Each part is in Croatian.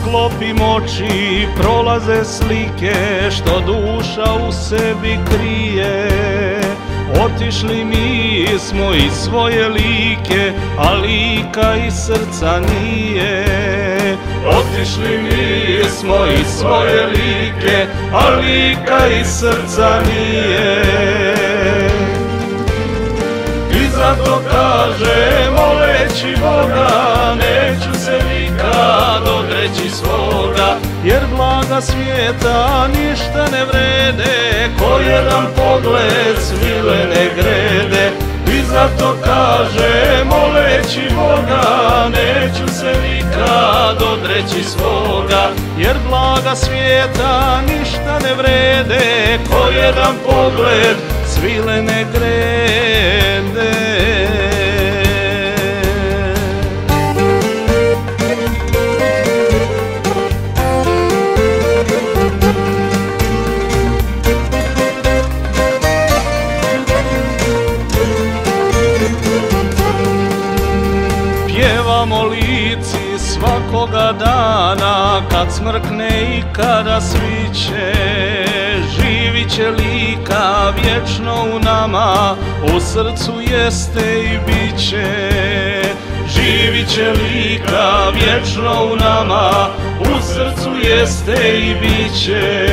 sklopim oči, prolaze slike što duša u sebi krije. Otišli mi smo iz svoje like, a lika iz srca nije. Otišli mi smo iz svoje like, a lika iz srca nije. I zato kažem, moleći Boga, neću se nikad odreći svoga, jer blaga svijeta ništa ne vrede, ko jedan pogled svilene grede. I zato kažem, moleći Boga, neću se nikad odreći svoga, jer blaga svijeta ništa ne vrede, ko jedan pogled svilene grede. Pjevamo lici svakoga dana, kad smrkne i kada sviće. Živit će lika vječno u nama, u srcu jeste i bit će. Živit će lika vječno u nama, u srcu jeste i bit će.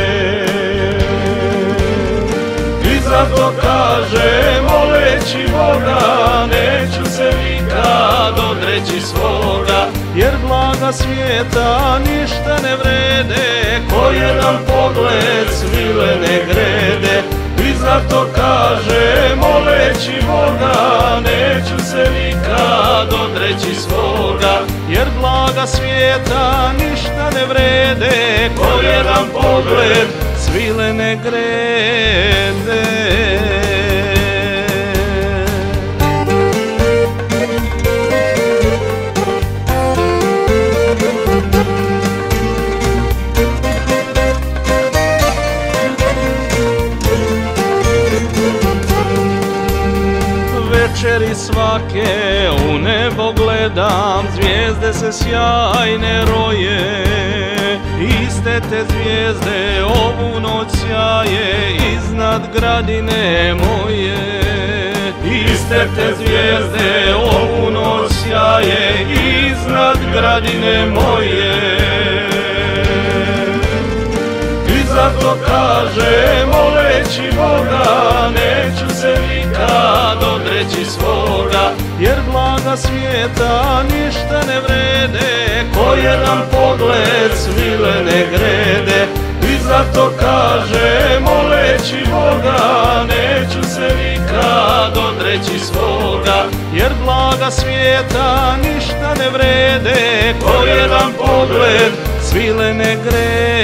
I zato kažem, moleći Boga, neću se nikad odreći svoga, jer blaga svijeta ništa ne vrede, ko jedan pogled svilene grede. I zato kažem, moleći Boga, neću se nikad odreći svoga, jer blaga svijeta ništa ne vrede, ko jedan pogled svilene grede. Večeri svake u nebo gledam, zvijezde se sjajne roje. Iste te zvijezde ovu noć sjaje iznad gradine moje. Iste te zvijezde ovu noć sjaje iznad gradine moje. I zato kažem, moleći Boga, neću se nikad odreći svoga, jer blaga svijeta ništa ne vrede, ko jedan pogled svilene grede. I zato kažem, moleći Boga, neću se nikad odreći svoga, jer blaga svijeta ništa ne vrede, ko jedan pogled svilene grede.